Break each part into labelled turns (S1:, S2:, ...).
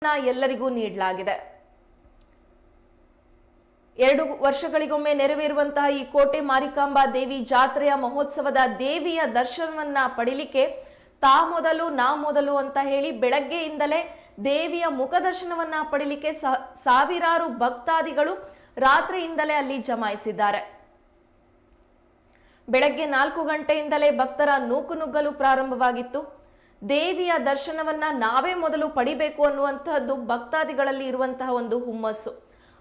S1: ಎಲ್ಲರಿಗೂ ನೀಡಲಾಗಿದೆ. 2 ವರ್ಷಗಳಿಗೊಮ್ಮೆ ನೆರವೇರುವಂತಹ ಈ ಕೋಟೆ ಮಾರಿಕಾಂಬಾ ದೇವಿ ಜಾತ್ರೆಯ ಮಹೋತ್ಸವದ ದೇವಿಯ ದರ್ಶನವನ್ನ ಪಡಿಲಿಕ್ಕೆ ತಾ ಮೊದಲು ನಾ ಮೊದಲು ಅಂತ ಹೇಳಿ ಬೆಳಗ್ಗೆಯಿಂದಲೇ ದೇವಿಯ ಮುಖ ದರ್ಶನವನ್ನ ಪಡಿಲಿಕ್ಕೆ ಸಾವಿರಾರು ಭಕ್ತಾದಿಗಳು ರಾತ್ರಿಯಿಂದಲೇ ಅಲ್ಲಿ ಜಮಾಯಿಸಿದ್ದಾರೆ. ಬೆಳಗ್ಗೆ 4 ಗಂಟೆಯಿಂದಲೇ ಭಕ್ತರ ನೂಕುನುಗ್ಗಲು ಪ್ರಾರಂಭವಾಗಿತ್ತು. ದೇವಿಯ ದರ್ಶನವನ್ನ ನಾವೇ ಮೊದಲು ಪಡಿಬೇಕು ಅನ್ನುವಂತಹದ್ದು ಭಕ್ತಾದಿಗಳಲ್ಲಿ ಇರುವಂತಹ ಒಂದು ಹುಮ್ಮಸ್ಸು.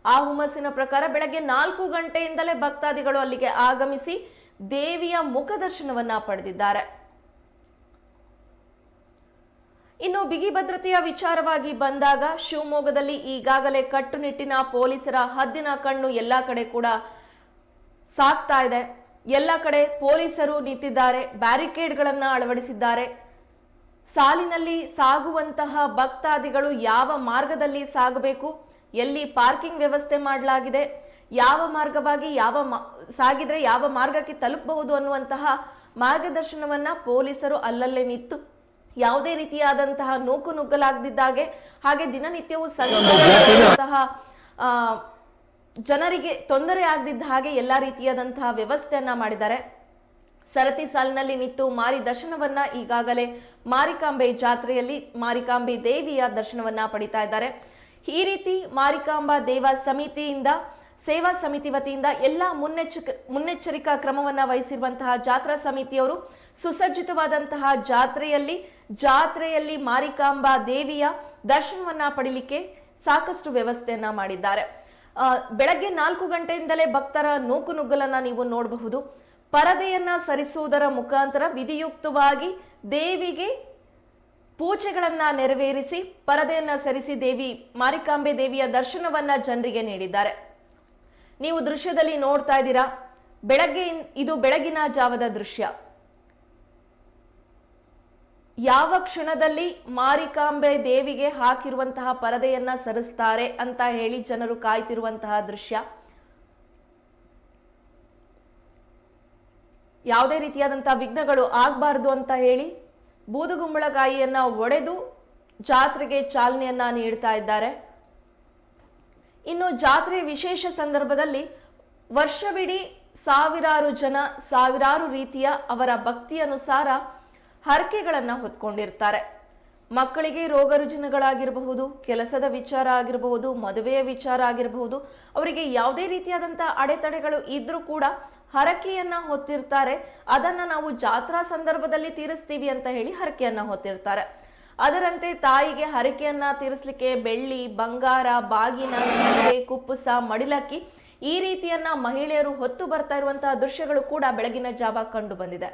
S1: ಆ ಹುಮ್ಮಸ್ಸಿನ ಪ್ರಕಾರ ಬೆಳಗ್ಗೆ 4 ಗಂಟೆಯಿಂದಲೇ ಭಕ್ತಾದಿಗಳು ಅಲ್ಲಿಗೆ ಆಗಮಿಸಿ ದೇವಿಯ ಮುಖ ದರ್ಶನವನ್ನ ಪಡೆದಿದ್ದಾರೆ. ಇನ್ನು ಬಿಗಿ ಭದ್ರತೆಯ ವಿಚಾರವಾಗಿ ಬಂದಾಗ ಶಿವಮೊಗ್ಗದಲ್ಲಿ ಈಗಾಗಲೇ ಕಟ್ಟುನಿಟ್ಟಿನ ಪೊಲೀಸರ ಹದ್ದಿನ ಕಣ್ಣು ಎಲ್ಲಾ ಕಡೆ ಕೂಡ ಸಾಕ್ತಾ ಇದೆ. ಎಲ್ಲ ಕಡೆ ಪೊಲೀಸರು ನಿಂತಿದ್ದಾರೆ, ಬ್ಯಾರಿಕೇಡ್ಗಳನ್ನ ಅಳವಡಿಸಿದ್ದಾರೆ. ಸಾಲಿನಲ್ಲಿ ಸಾಗುವಂತಹ ಭಕ್ತಾದಿಗಳು ಯಾವ ಮಾರ್ಗದಲ್ಲಿ ಸಾಗಬೇಕು, ಎಲ್ಲಿ ಪಾರ್ಕಿಂಗ್ ವ್ಯವಸ್ಥೆ ಮಾಡಲಾಗಿದೆ, ಯಾವ ಮಾರ್ಗವಾಗಿ ಸಾಗಿದ್ರೆ ಯಾವ ಮಾರ್ಗಕ್ಕೆ ತಲುಪಬಹುದು ಅನ್ನುವಂತಹ ಮಾರ್ಗದರ್ಶನವನ್ನ ಪೊಲೀಸರು ಅಲ್ಲಲ್ಲೇ ನಿಂತು ಯಾವುದೇ ರೀತಿಯಾದಂತಹ ನೂಕು ನುಗ್ಗಲಾಗದಿದ್ದಾಗೆ ಹಾಗೆ ದಿನನಿತ್ಯವೂ ಜನರಿಗೆ ತೊಂದರೆ ಆಗದಿದ್ದ ಹಾಗೆ ಎಲ್ಲಾ ರೀತಿಯಾದಂತಹ ವ್ಯವಸ್ಥೆಯನ್ನ ಮಾಡಿದ್ದಾರೆ. ಸರತಿ ಸಾಲಿನಲ್ಲಿ ನಿಂತು ಮಾರಿ ದರ್ಶನವನ್ನ ಈಗಾಗಲೇ ಮಾರಿಕಾಂಬೆ ಜಾತ್ರೆಯಲ್ಲಿ ಮಾರಿಕಾಂಬೆ ದೇವಿಯ ದರ್ಶನವನ್ನ ಪಡಿತಾ ಇದ್ದಾರೆ. ಈ ರೀತಿ ಮಾರಿಕಾಂಬಾ ದೇವ ಸಮಿತಿಯಿಂದ ಸೇವಾ ಸಮಿತಿ ವತಿಯಿಂದ ಎಲ್ಲ ಮುನ್ನೆಚ್ಚರಿಕಾ ಕ್ರಮವನ್ನ ವಹಿಸಿರುವಂತಹ ಜಾತ್ರಾ ಸಮಿತಿಯವರು ಸುಸಜ್ಜಿತವಾದಂತಹ ಜಾತ್ರೆಯಲ್ಲಿ ಮಾರಿಕಾಂಬಾ ದೇವಿಯ ದರ್ಶನವನ್ನ ಪಡಿಲಿಕ್ಕೆ ಸಾಕಷ್ಟು ವ್ಯವಸ್ಥೆಯನ್ನ ಮಾಡಿದ್ದಾರೆ. ಬೆಳಗ್ಗೆ 4 ಗಂಟೆಯಿಂದಲೇ ಭಕ್ತರ ನೂಕುನುಗ್ಗಲನ್ನ ನೀವು ನೋಡಬಹುದು. ಪರದೆಯನ್ನ ಸರಿಸುವುದರ ಮುಖಾಂತರ ವಿಧಿಯುಕ್ತವಾಗಿ ದೇವಿಗೆ ಪೂಜೆಗಳನ್ನ ನೆರವೇರಿಸಿ ಪರದೆಯನ್ನ ಸರಿಸಿ ಮಾರಿಕಾಂಬೆ ದೇವಿಯ ದರ್ಶನವನ್ನ ಜನರಿಗೆ ನೀಡಿದ್ದಾರೆ. ನೀವು ದೃಶ್ಯದಲ್ಲಿ ನೋಡ್ತಾ ಇದ್ದೀರಾ, ಇದು ಬೆಳಗಿನ ಜಾವದ ದೃಶ್ಯ. ಯಾವ ಕ್ಷಣದಲ್ಲಿ ಮಾರಿಕಾಂಬೆ ದೇವಿಗೆ ಹಾಕಿರುವಂತಹ ಪರದೆಯನ್ನ ಸರಿಸ್ತಾರೆ ಅಂತ ಹೇಳಿ ಜನರು ಕಾಯ್ತಿರುವಂತಹ ದೃಶ್ಯ. ಯಾವುದೇ ರೀತಿಯಾದಂತಹ ವಿಘ್ನಗಳು ಆಗಬಾರದು ಅಂತ ಹೇಳಿ ಬೂದುಗುಂಬಳಕಾಯಿಯನ್ನ ಒಡೆದು ಜಾತ್ರೆಗೆ ಚಾಲನೆಯನ್ನ ನೀಡ್ತಾ ಇದ್ದಾರೆ. ಇನ್ನು ಜಾತ್ರೆ ವಿಶೇಷ ಸಂದರ್ಭದಲ್ಲಿ ವರ್ಷವಿಡೀ ಸಾವಿರಾರು ಜನ ಸಾವಿರಾರು ರೀತಿಯ ಅವರ ಭಕ್ತಿ ಅನುಸಾರ ಹರಕೆಗಳನ್ನ ಹೊತ್ಕೊಂಡಿರ್ತಾರೆ. ಮಕ್ಕಳಿಗೆ ರೋಗ ರುಜಿನಗಳಾಗಿರಬಹುದು, ಕೆಲಸದ ವಿಚಾರ ಆಗಿರಬಹುದು, ಮದುವೆಯ ವಿಚಾರ ಆಗಿರಬಹುದು, ಅವರಿಗೆ ಯಾವುದೇ ರೀತಿಯಾದಂತಹ ಅಡೆತಡೆಗಳು ಇದ್ರೂ ಕೂಡ ಹರಕೆಯನ್ನ ಹೊತ್ತಿರ್ತಾರೆ. ಅದನ್ನ ನಾವು ಜಾತ್ರಾ ಸಂದರ್ಭದಲ್ಲಿ ತೀರಿಸ್ತೀವಿ ಅಂತ ಹೇಳಿ ಹರಕೆಯನ್ನ ಹೊತ್ತಿರ್ತಾರೆ. ಅದರಂತೆ ತಾಯಿಗೆ ಹರಕೆಯನ್ನ ತೀರಿಸಲಿಕ್ಕೆ ಬೆಳ್ಳಿ, ಬಂಗಾರ, ಬಾಗಿನ, ಸೀರೆ, ಕುಪ್ಪುಸ, ಮಡಿಲಕ್ಕಿ ಈ ರೀತಿಯನ್ನ ಮಹಿಳೆಯರು ಹೊತ್ತು ಬರ್ತಾ ಇರುವಂತಹ ದೃಶ್ಯಗಳು ಕೂಡ ಬೆಳಗಿನ ಜಾವ ಕಂಡು ಬಂದಿದೆ.